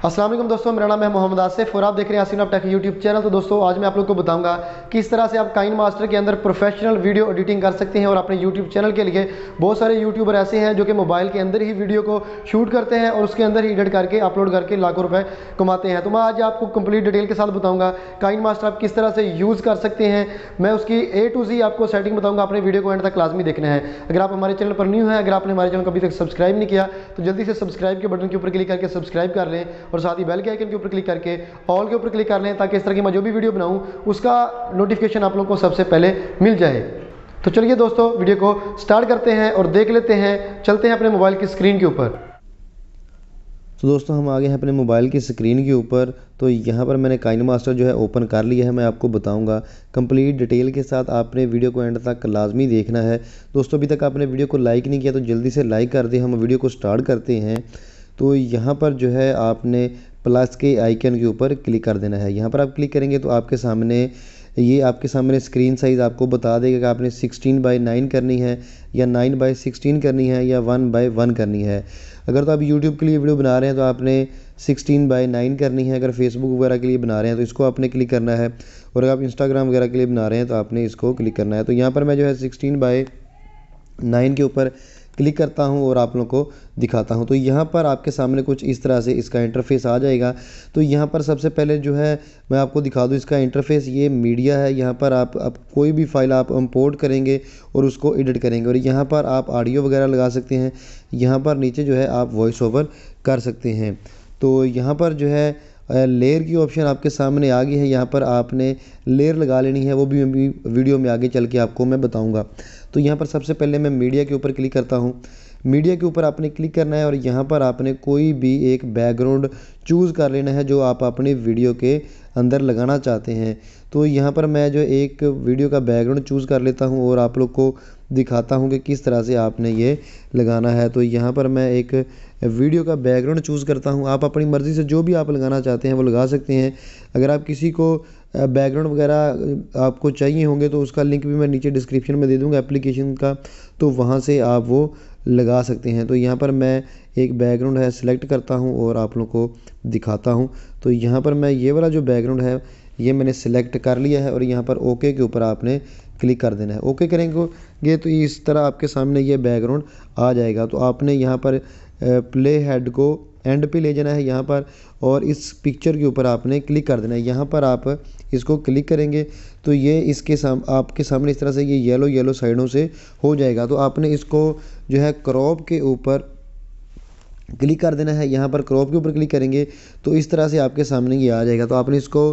अस्सलाम वालेकुम दोस्तों, मेरा नाम है मोहम्मद आसिफ और आप देख रहे हैं आसिफ टेक यूट्यूब चैनल। तो दोस्तों आज मैं आप लोग को बताऊंगा किस तरह से आप काइनमास्टर के अंदर प्रोफेशनल वीडियो एडिटिंग कर सकते हैं और अपने यूट्यूब चैनल के लिए बहुत सारे यूट्यूबर ऐसे हैं जो कि मोबाइल के अंदर ही वीडियो को शूट करते हैं और उसके अंदर ही एडिट करके अपलोड करके लाखों रुपए कमाते हैं। तो मैं आज आपको कंप्लीट डिटेल के साथ बताऊँगा काइनमास्टर आप किस तरह से यूज़ कर सकते हैं। मैं उसकी A to Z आपको सेटिंग बताऊँगा, अपने वीडियो को एंड तक लाजमी देखना है। अगर आप हमारे चैनल पर न्यू हैं, अगर आपने हमारे चैनल को अभी तक सब्सक्राइब नहीं किया तो जल्दी से सब्सक्राइब के बटन के ऊपर क्लिक करके सब्सक्राइब कर लें और साथ ही बेल के आइकन के ऊपर क्लिक करके ऑल के ऊपर क्लिक कर लें ताकि इस तरह की मैं जो भी वीडियो बनाऊं उसका नोटिफिकेशन आप लोगों को सबसे पहले मिल जाए। तो चलिए दोस्तों वीडियो को स्टार्ट करते हैं और देख लेते हैं, चलते हैं अपने मोबाइल की स्क्रीन के ऊपर। तो दोस्तों हम आ गए हैं अपने मोबाइल की स्क्रीन के ऊपर। तो यहाँ पर मैंने काइनमास्टर जो है ओपन कर लिया है। मैं आपको बताऊंगा कंप्लीट डिटेल के साथ, आपने वीडियो को एंड तक लाजमी देखना है। दोस्तों अभी तक आपने वीडियो को लाइक नहीं किया तो जल्दी से लाइक कर दें। हम वीडियो को स्टार्ट करते हैं। तो यहाँ पर जो है आपने प्लस के आइकन के ऊपर क्लिक कर देना है। यहाँ पर आप क्लिक करेंगे तो आपके सामने स्क्रीन साइज़ आपको बता देगा कि आपने 16:9 करनी है या 9:16 करनी है या 1:1 करनी है। अगर तो आप यूट्यूब के लिए वीडियो बना रहे हैं तो आपने 16:9 करनी है। अगर फेसबुक वगैरह के लिए बना रहे हैं तो इसको आपने क्लिक करना है और अगर आप इंस्टाग्राम वगैरह के लिए बना रहे हैं तो आपने इसको क्लिक करना है। तो यहाँ पर मैं जो है 16:9 के ऊपर क्लिक करता हूँ और आप लोगों को दिखाता हूँ। तो यहाँ पर आपके सामने कुछ इस तरह से इसका इंटरफेस आ जाएगा। तो यहाँ पर सबसे पहले जो है मैं आपको दिखा दूँ इसका इंटरफेस। ये मीडिया है। यहाँ पर आप कोई भी फाइल आप इंपोर्ट करेंगे और उसको एडिट करेंगे और यहाँ पर आप ऑडियो वगैरह लगा सकते हैं। यहाँ पर नीचे जो है आप वॉइस ओवर कर सकते हैं। तो यहाँ पर जो है लेयर की ऑप्शन आपके सामने आ गई है। यहाँ पर आपने लेयर लगा लेनी है, वो भी वीडियो में आगे चल के आपको मैं बताऊंगा। तो यहाँ पर सबसे पहले मैं मीडिया के ऊपर क्लिक करता हूँ। मीडिया के ऊपर आपने क्लिक करना है और यहाँ पर आपने कोई भी एक बैकग्राउंड चूज़ कर लेना है जो आप अपनी वीडियो के अंदर लगाना चाहते हैं। तो यहाँ पर मैं जो एक वीडियो का बैकग्राउंड चूज़ कर लेता हूँ और आप लोग को दिखाता हूँ कि किस तरह से आपने ये लगाना है। तो यहाँ पर मैं एक वीडियो का बैकग्राउंड चूज़ करता हूँ। आप अपनी मर्ज़ी से जो भी आप लगाना चाहते हैं वो लगा सकते हैं। अगर आप किसी को बैकग्राउंड वगैरह आपको चाहिए होंगे तो उसका लिंक भी मैं नीचे डिस्क्रिप्शन में दे दूँगा एप्लीकेशन का, तो वहाँ से आप वो लगा सकते हैं। तो यहाँ पर मैं एक बैकग्राउंड है सिलेक्ट करता हूँ और आप लोग को दिखाता हूँ। तो यहाँ पर मैं ये वाला जो बैकग्राउंड है ये मैंने सिलेक्ट कर लिया है और यहाँ पर ओके के ऊपर आपने क्लिक कर देना है। ओके करेंगे तो इस तरह आपके सामने ये बैकग्राउंड आ जाएगा। तो आपने यहाँ पर प्ले हेड को एंड पे ले जाना है यहाँ पर और इस पिक्चर के ऊपर आपने क्लिक कर देना है। यहाँ पर आप इसको क्लिक करेंगे तो ये आपके सामने इस तरह से ये येलो साइडों से हो जाएगा। तो आपने इसको जो है क्रॉप के ऊपर क्लिक कर देना है। यहाँ पर क्रॉप के ऊपर क्लिक करेंगे तो इस तरह से आपके सामने ये आ जाएगा। तो आपने इसको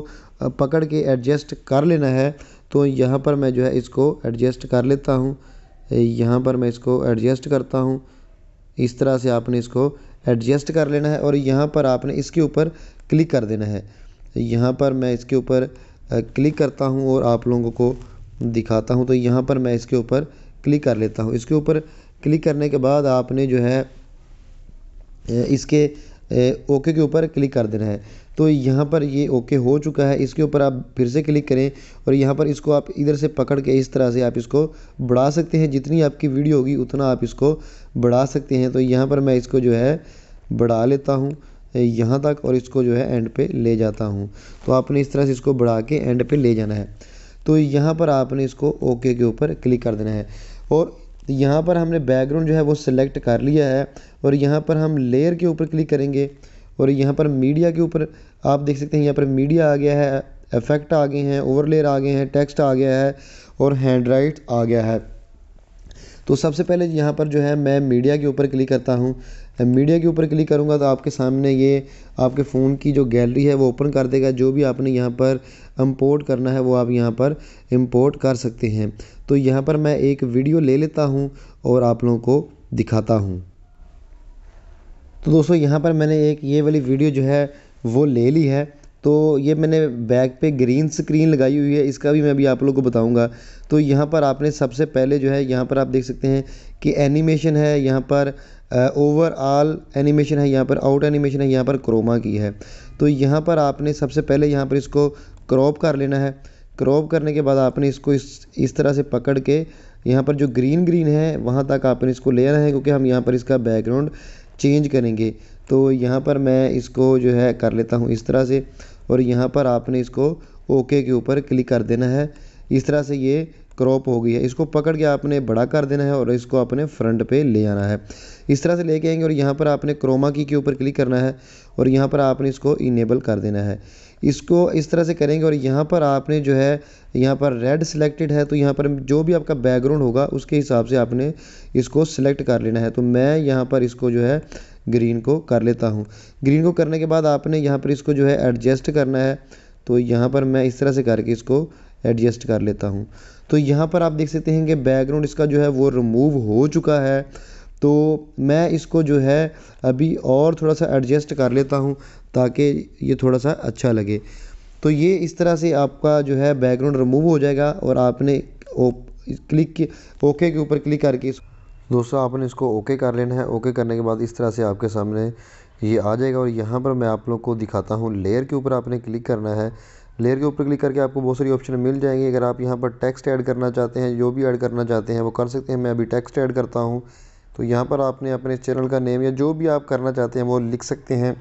पकड़ के एडजस्ट कर लेना है। तो यहाँ पर मैं जो है इसको एडजस्ट कर लेता हूँ। यहाँ पर मैं इसको एडजस्ट करता हूँ। इस तरह से आपने इसको एडजस्ट कर लेना है और यहाँ पर आपने इसके ऊपर क्लिक कर देना है। यहाँ पर मैं इसके ऊपर क्लिक करता हूँ और आप लोगों को दिखाता हूँ। तो यहाँ पर मैं इसके ऊपर क्लिक कर लेता हूँ। इसके ऊपर क्लिक करने के बाद आपने जो है इसके ओके के ऊपर क्लिक कर देना है। तो यहाँ पर ये ओके हो चुका है। इसके ऊपर आप फिर से क्लिक करें और यहाँ पर इसको आप इधर से पकड़ के इस तरह से आप इसको बढ़ा सकते हैं। जितनी आपकी वीडियो होगी उतना आप इसको बढ़ा सकते हैं। तो यहाँ पर मैं इसको जो है बढ़ा लेता हूँ यहाँ तक और इसको जो है एंड पे ले जाता हूँ। तो आपने इस तरह से इसको बढ़ा के एंड पे ले जाना है। तो यहाँ पर आपने इसको ओके के ऊपर क्लिक कर देना है और यहाँ पर हमने बैकग्राउंड जो है वो सिलेक्ट कर लिया है और यहाँ पर हम लेयर के ऊपर क्लिक करेंगे और यहाँ पर मीडिया के ऊपर आप देख सकते हैं यहाँ पर मीडिया आ गया है, इफेक्ट आ गए हैं, ओवरलेयर आ गए हैं, टेक्स्ट आ गया है और हैंड राइट आ गया है। तो सबसे पहले यहाँ पर जो है मैं मीडिया के ऊपर क्लिक करता हूँ। मीडिया के ऊपर क्लिक करूँगा तो आपके सामने ये आपके फ़ोन की जो गैलरी है वो ओपन कर देगा। जो भी आपने यहाँ पर इंपोर्ट करना है वो आप यहाँ पर इंपोर्ट कर सकते हैं। तो यहाँ पर मैं एक वीडियो ले लेता हूँ और आप लोगों को दिखाता हूँ। तो दोस्तों यहाँ पर मैंने एक ये वाली वीडियो जो है वो ले ली है। तो ये मैंने बैक पे ग्रीन स्क्रीन लगाई हुई है, इसका भी मैं अभी आप लोगों को बताऊंगा। तो यहाँ पर आपने सबसे पहले जो है यहाँ पर आप देख सकते हैं कि एनिमेशन है, यहाँ पर ओवरऑल एनिमेशन है, यहाँ पर आउट एनिमेशन है, यहाँ पर क्रोमा की है। तो यहाँ पर आपने सबसे पहले यहाँ पर इसको क्रॉप कर लेना है। क्रॉप करने के बाद आपने इसको इस तरह से पकड़ के यहाँ पर जो ग्रीन है वहाँ तक आपने इसको ले आना है, क्योंकि हम यहाँ पर इसका बैकग्राउंड चेंज करेंगे। तो यहाँ पर मैं इसको जो है कर लेता हूँ इस तरह से, और यहाँ पर आपने इसको ओके के ऊपर क्लिक कर देना है। इस तरह से ये क्रॉप हो गई है। इसको पकड़ के आपने बड़ा कर देना है और इसको अपने फ्रंट पे ले आना है। इस तरह से लेके आएंगे और यहाँ पर आपने क्रोमा की के ऊपर क्लिक करना है और यहाँ पर आपने इसको इनेबल कर देना है। इसको इस तरह से करेंगे और यहाँ पर आपने जो है यहाँ पर रेड सिलेक्टेड है, तो यहाँ पर जो भी आपका बैकग्राउंड होगा उसके हिसाब से आपने इसको सिलेक्ट कर लेना है। तो मैं यहाँ पर इसको जो है ग्रीन को कर लेता हूँ। ग्रीन को करने के बाद आपने यहाँ पर इसको जो है एडजस्ट करना है। तो यहाँ पर मैं इस तरह से करके इसको एडजस्ट कर लेता हूँ। तो यहाँ पर आप देख सकते हैं कि बैकग्राउंड इसका जो है वो रिमूव हो चुका है। तो मैं इसको जो है अभी और थोड़ा सा एडजस्ट कर लेता हूँ ताकि ये थोड़ा सा अच्छा लगे। तो ये इस तरह से आपका जो है बैकग्राउंड रिमूव हो जाएगा और आपने ओके के ऊपर क्लिक करके दोस्तों आपने इसको ओके कर लेना है। ओके करने के बाद इस तरह से आपके सामने ये आ जाएगा और यहाँ पर मैं आप लोग को दिखाता हूँ। लेयर के ऊपर आपने क्लिक करना है। लेयर के ऊपर क्लिक करके आपको बहुत सारी ऑप्शन मिल जाएंगी। अगर आप यहाँ पर टेक्स्ट ऐड करना चाहते हैं, जो भी ऐड करना चाहते हैं वो कर सकते हैं। मैं अभी टेक्स्ट ऐड करता हूँ। तो यहाँ पर आपने अपने चैनल का नेम या जो भी आप करना चाहते हैं वो लिख सकते हैं।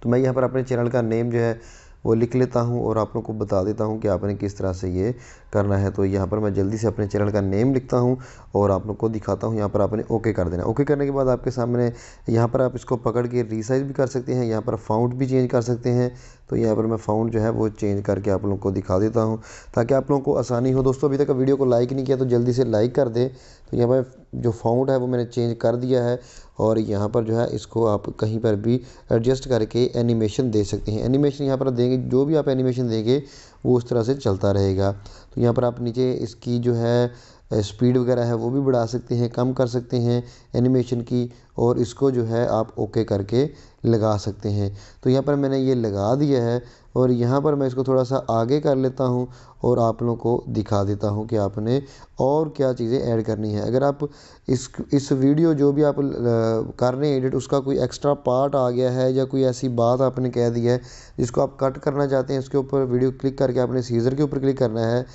तो मैं यहाँ पर अपने चैनल का नेम जो है वो लिख लेता हूँ और आप लोग को बता देता हूँ कि आपने किस तरह से ये करना है। तो यहाँ पर मैं जल्दी से अपने चैनल का नेम लिखता हूँ और आप लोग को दिखाता हूँ। यहाँ पर आपने ओके कर देना। ओके करने के बाद आपके सामने यहाँ पर आप इसको पकड़ के रीसाइज भी कर सकते हैं, यहाँ पर फाउंट भी चेंज कर सकते हैं। तो यहाँ पर मैं फाउंट जो है वो चेंज करके आप लोगों को दिखा देता हूँ ताकि आप लोगों को आसानी हो। दोस्तों अभी तक वीडियो को लाइक नहीं किया तो जल्दी से लाइक कर दें। तो यहाँ पर जो फाउंट है वो मैंने चेंज कर दिया है और यहाँ पर जो है इसको आप कहीं पर भी एडजस्ट करके एनिमेशन दे सकते हैं। एनिमेशन यहाँ पर देंगे, जो भी आप एनिमेशन देंगे वो उस तरह से चलता रहेगा। तो यहाँ पर आप नीचे इसकी जो है स्पीड वगैरह है वो भी बढ़ा सकते हैं, कम कर सकते हैं एनिमेशन की, और इसको जो है आप ओके करके लगा सकते हैं। तो यहाँ पर मैंने ये लगा दिया है और यहाँ पर मैं इसको थोड़ा सा आगे कर लेता हूँ और आप लोगों को दिखा देता हूँ कि आपने और क्या चीज़ें ऐड करनी है। अगर आप इस वीडियो जो भी आप कर रहे हैं एडिट, उसका कोई एक्स्ट्रा पार्ट आ गया है या कोई ऐसी बात आपने कह दी है जिसको आप कट करना चाहते हैं, उसके ऊपर वीडियो क्लिक करके आपने सीजर के ऊपर क्लिक करना है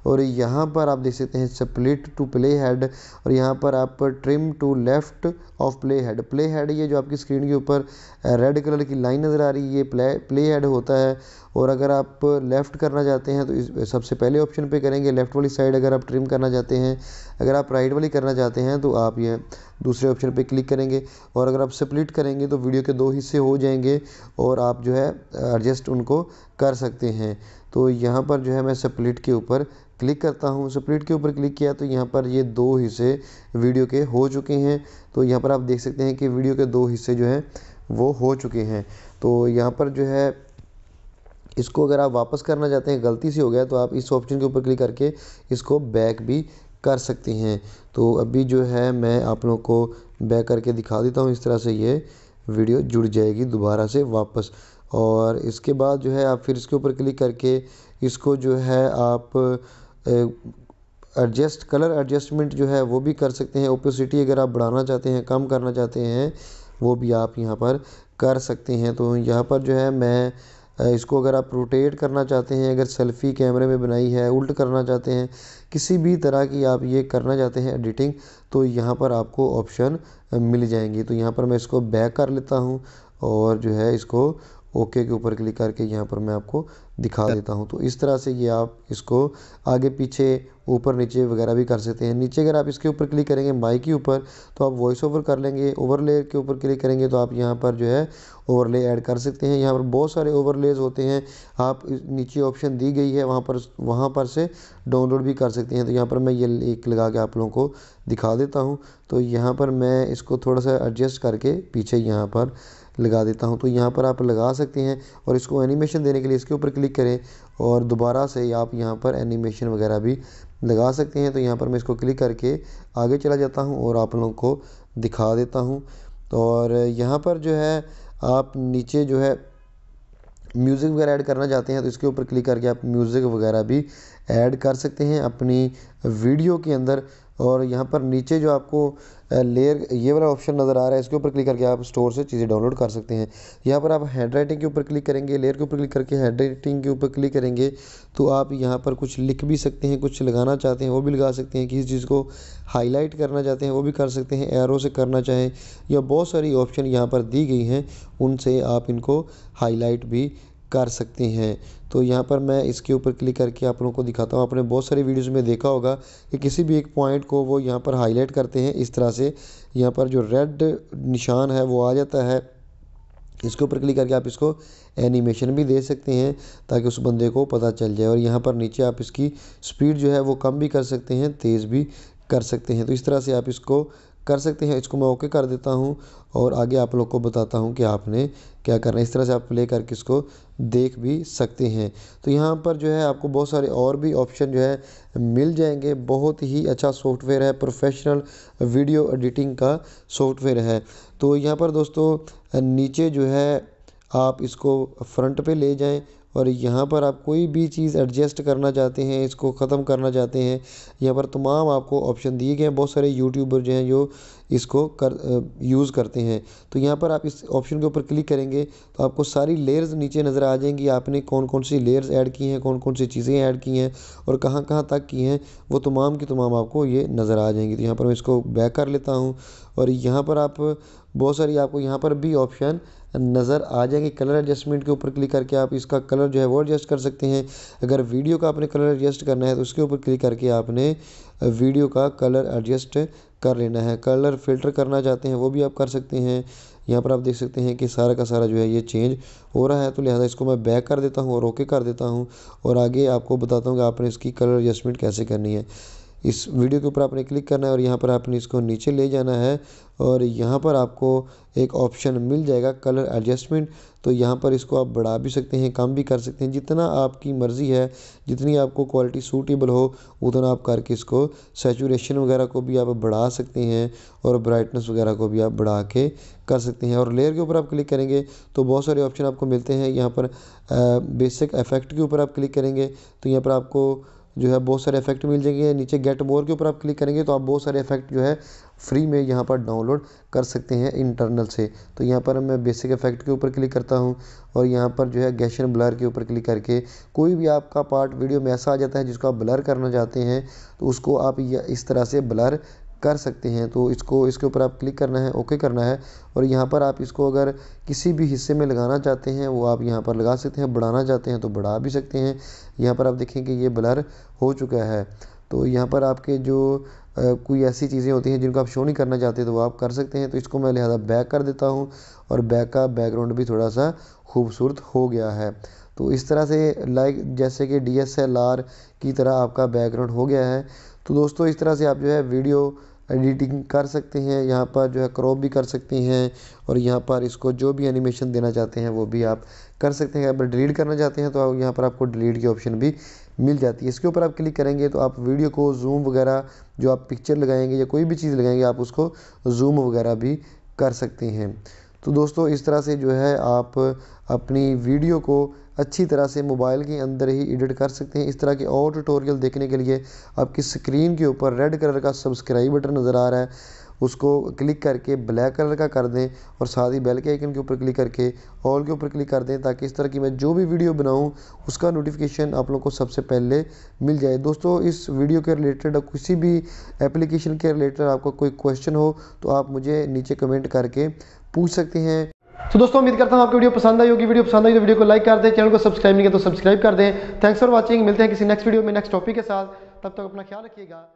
और यहाँ पर आप देख सकते हैं स्प्लिट टू प्ले हेड, और यहाँ पर आप trim to left of playhead. Playhead ये जो आपकी स्क्रीन के ऊपर रेड कलर की लाइन नज़र आ रही है, ये प्ले हेड होता है। और अगर आप लेफ़्ट करना चाहते हैं तो इस सबसे पहले ऑप्शन पे करेंगे, लेफ़्ट वाली साइड अगर आप ट्रिम करना चाहते हैं। अगर आप राइट वाली करना चाहते हैं तो आप ये दूसरे ऑप्शन पे क्लिक करेंगे। और अगर आप स्प्लिट करेंगे तो वीडियो के 2 हिस्से हो जाएंगे और आप जो है एडजस्ट उनको कर सकते हैं। तो यहाँ पर जो है मैं स्प्लिट के ऊपर क्लिक करता हूँ। स्प्लिट के ऊपर क्लिक किया तो यहाँ पर ये 2 हिस्से वीडियो के हो चुके हैं। तो यहाँ पर आप देख सकते हैं कि वीडियो के 2 हिस्से जो हैं वो हो चुके हैं। तो यहाँ पर जो है इसको अगर आप वापस करना चाहते हैं, गलती से हो गया, तो आप इस ऑप्शन के ऊपर क्लिक करके इसको बैक भी कर सकते हैं। तो अभी जो है मैं आप लोगों को बैक करके दिखा देता हूँ। इस तरह से ये वीडियो जुड़ जाएगी दोबारा से वापस। और इसके बाद जो है आप फिर इसके ऊपर क्लिक करके इसको जो है आप कलर एडजस्टमेंट जो है वो भी कर सकते हैं। ओपेसिटी अगर आप बढ़ाना चाहते हैं, कम करना चाहते हैं, वो भी आप यहाँ पर कर सकते हैं। तो यहाँ पर जो है मैं इसको अगर आप रोटेट करना चाहते हैं, अगर सेल्फ़ी कैमरे में बनाई है, उल्ट करना चाहते हैं, किसी भी तरह की आप ये करना चाहते हैं एडिटिंग, तो यहाँ पर आपको ऑप्शन मिल जाएंगी। तो यहाँ पर मैं इसको बैक कर लेता हूँ और जो है इसको ओके के ऊपर क्लिक करके यहाँ पर मैं आपको दिखा देता हूँ। तो इस तरह से ये आप इसको आगे पीछे ऊपर नीचे वगैरह भी कर सकते हैं। नीचे अगर आप इसके ऊपर क्लिक करेंगे माइक के ऊपर तो आप वॉइस ओवर कर लेंगे। ओवरले के ऊपर क्लिक करेंगे तो आप यहाँ पर जो है ओवरले ऐड कर सकते हैं। यहाँ पर बहुत सारे ओवरलेज होते हैं, आप नीचे ऑप्शन दी गई है वहाँ पर से डाउनलोड भी कर सकते हैं। तो यहाँ पर मैं ये एक लगा के आप लोगों को दिखा देता हूँ। तो यहाँ पर मैं इसको थोड़ा सा एडजस्ट करके पीछे यहाँ पर लगा देता हूँ। तो यहाँ पर आप लगा सकते हैं और इसको एनिमेशन देने के लिए इसके ऊपर क्लिक करें और दोबारा से आप यहाँ पर एनिमेशन वगैरह भी लगा सकते हैं। तो यहाँ पर मैं इसको क्लिक करके आगे चला जाता हूँ और आप लोगों को दिखा देता हूँ। और यहाँ पर जो है आप नीचे जो है म्यूज़िक वगैरह ऐड करना चाहते हैं तो इसके ऊपर क्लिक करके आप म्यूज़िक वगैरह भी ऐड कर सकते हैं अपनी वीडियो के अंदर। और यहाँ पर नीचे जो आपको लेयर ये वाला ऑप्शन नज़र आ रहा है, इसके ऊपर क्लिक करके आप स्टोर से चीज़ें डाउनलोड कर सकते हैं। यहाँ पर आप हैंड राइटिंग के ऊपर क्लिक करेंगे, लेयर के ऊपर क्लिक करके हैंड राइटिंग के ऊपर क्लिक करेंगे तो आप यहाँ पर कुछ लिख भी सकते हैं, कुछ लगाना चाहते हैं वो भी लगा सकते हैं, किसी चीज़ को हाईलाइट करना चाहते हैं वो भी कर सकते हैं, एरो से करना चाहें, या बहुत सारी ऑप्शन यहाँ पर दी गई हैं, उनसे आप इनको हाईलाइट भी कर सकते हैं। तो यहाँ पर मैं इसके ऊपर क्लिक करके आप लोगों को दिखाता हूँ। आपने बहुत सारी वीडियोज़ में देखा होगा कि किसी भी एक पॉइंट को वो यहाँ पर हाईलाइट करते हैं इस तरह से, यहाँ पर जो रेड निशान है वो आ जाता है। इसके ऊपर क्लिक करके आप इसको एनिमेशन भी दे सकते हैं ताकि उस बंदे को पता चल जाए। और यहाँ पर नीचे आप इसकी स्पीड जो है वो कम भी कर सकते हैं, तेज़ भी कर सकते हैं। तो इस तरह से आप इसको कर सकते हैं। इसको मैं ओके कर देता हूँ और आगे आप लोग को बताता हूँ कि आपने क्या करना है। इस तरह से आप प्ले करके इसको देख भी सकते हैं। तो यहाँ पर जो है आपको बहुत सारे और भी ऑप्शन जो है मिल जाएंगे। बहुत ही अच्छा सॉफ्टवेयर है, प्रोफेशनल वीडियो एडिटिंग का सॉफ्टवेयर है। तो यहाँ पर दोस्तों नीचे जो है आप इसको फ्रंट पे ले जाएं और यहाँ पर आप कोई भी चीज़ एडजस्ट करना चाहते हैं, इसको ख़त्म करना चाहते हैं, यहाँ पर तमाम आपको ऑप्शन दिए गए हैं। बहुत सारे यूट्यूबर जो हैं जो इसको यूज़ करते हैं। तो यहाँ पर आप इस ऑप्शन के ऊपर क्लिक करेंगे तो आपको सारी लेयर्स नीचे नज़र आ जाएंगी। आपने कौन कौन सी लेयर्स ऐड की हैं, कौन कौन सी चीज़ें ऐड की हैं और कहाँ कहाँ तक की हैं, वो तमाम की तमाम आपको ये नज़र आ जाएंगी। तो यहाँ पर मैं इसको बैक कर लेता हूँ और यहाँ पर आप बहुत सारी आपको यहाँ पर भी ऑप्शन नज़र आ जाएंगे। कलर एडजस्टमेंट के ऊपर क्लिक करके आप इसका कलर जो है वो एडजस्ट कर सकते हैं। अगर वीडियो का आपने कलर एडजस्ट करना है तो उसके ऊपर क्लिक करके आपने वीडियो का कलर एडजस्ट कर लेना है। कलर फ़िल्टर करना चाहते हैं वो भी आप कर सकते हैं। यहाँ पर आप देख सकते हैं कि सारा का सारा जो है ये चेंज हो रहा है, तो लिहाजा इसको मैं बैक कर देता हूँ और ओके कर देता हूँ और आगे आपको बताता हूँ कि आपने इसकी कलर एडजस्टमेंट कैसे करनी है। इस वीडियो के ऊपर आपने क्लिक करना है और यहाँ पर आपने इसको नीचे ले जाना है और यहाँ पर आपको एक ऑप्शन मिल जाएगा कलर एडजस्टमेंट। तो यहाँ पर इसको आप बढ़ा भी सकते हैं, कम भी कर सकते हैं, जितना आपकी मर्ज़ी है, जितनी आपको क्वालिटी सूटेबल हो उतना आप करके इसको सैचुरेशन वगैरह को भी आप बढ़ा सकते हैं और ब्राइटनेस वगैरह को भी आप बढ़ा के कर सकते हैं। और लेयर के ऊपर आप क्लिक करेंगे तो बहुत सारे ऑप्शन आपको मिलते हैं। यहाँ पर बेसिक इफेक्ट के ऊपर आप क्लिक करेंगे तो यहाँ पर आपको जो है बहुत सारे इफेक्ट मिल जाएंगे। नीचे गेट मोर के ऊपर आप क्लिक करेंगे तो आप बहुत सारे इफेक्ट जो है फ्री में यहाँ पर डाउनलोड कर सकते हैं इंटरनल से। तो यहाँ पर मैं बेसिक इफेक्ट के ऊपर क्लिक करता हूँ और यहाँ पर जो है गैशन ब्लर के ऊपर क्लिक करके कोई भी आपका पार्ट वीडियो में ऐसा आ जाता है जिसको आप ब्लर करना चाहते हैं तो उसको आप इस तरह से ब्लर कर सकते हैं। तो इसके ऊपर आप क्लिक करना है, ओके करना है और यहाँ पर आप इसको अगर किसी भी हिस्से में लगाना चाहते हैं वो आप यहाँ पर लगा सकते हैं, बढ़ाना चाहते हैं तो बढ़ा भी सकते हैं। यहाँ पर आप देखें कि ये ब्लर हो चुका है। तो यहाँ पर आपके जो कोई ऐसी चीज़ें होती हैं जिनको आप शो नहीं करना चाहते तो वो आप कर सकते हैं। तो इसको मैं लिहाजा बैक कर देता हूँ और बैक का बैकग्राउंड भी थोड़ा सा खूबसूरत हो गया है। तो इस तरह से जैसे कि DSLR की तरह आपका बैकग्राउंड हो गया है। तो दोस्तों इस तरह से आप जो है वीडियो एडिटिंग कर सकते हैं। यहाँ पर जो है क्रॉप भी कर सकते हैं और यहाँ पर इसको जो भी एनिमेशन देना चाहते हैं वो भी आप कर सकते हैं। अगर डिलीट करना चाहते हैं तो यहाँ पर आपको डिलीट की ऑप्शन भी मिल जाती है। इसके ऊपर आप क्लिक करेंगे तो आप वीडियो को जूम वगैरह जो आप पिक्चर लगाएंगे या कोई भी चीज़ लगाएंगे आप उसको जूम वगैरह भी कर सकते हैं। तो दोस्तों इस तरह से जो है आप अपनी वीडियो को अच्छी तरह से मोबाइल के अंदर ही एडिट कर सकते हैं। इस तरह के और ट्यूटोरियल देखने के लिए आपकी स्क्रीन के ऊपर रेड कलर का सब्सक्राइब बटन नज़र आ रहा है, उसको क्लिक करके ब्लैक कलर का कर दें और साथ ही बेल के आइकन के ऊपर क्लिक करके ऑल के ऊपर क्लिक कर दें ताकि इस तरह की मैं जो भी वीडियो बनाऊं उसका नोटिफिकेशन आप लोगों को सबसे पहले मिल जाए। दोस्तों इस वीडियो के रिलेटेड किसी भी एप्लीकेशन के रिलेटेड आपका कोई क्वेश्चन हो तो आप मुझे नीचे कमेंट करके पूछ सकते हैं। तो दोस्तों उम्मीद करता हूँ आपको वीडियो पसंद आई होगी। वीडियो पसंद आई तो वीडियो को लाइक कर दें, चैनल को सब्सक्राइब नहीं किया तो सब्सक्राइब कर दें। Thanks for watching. मिलते हैं किसी नेक्स्ट वीडियो में नेक्स्ट टॉपिक के साथ। तब तक अपना ख्याल रखिएगा।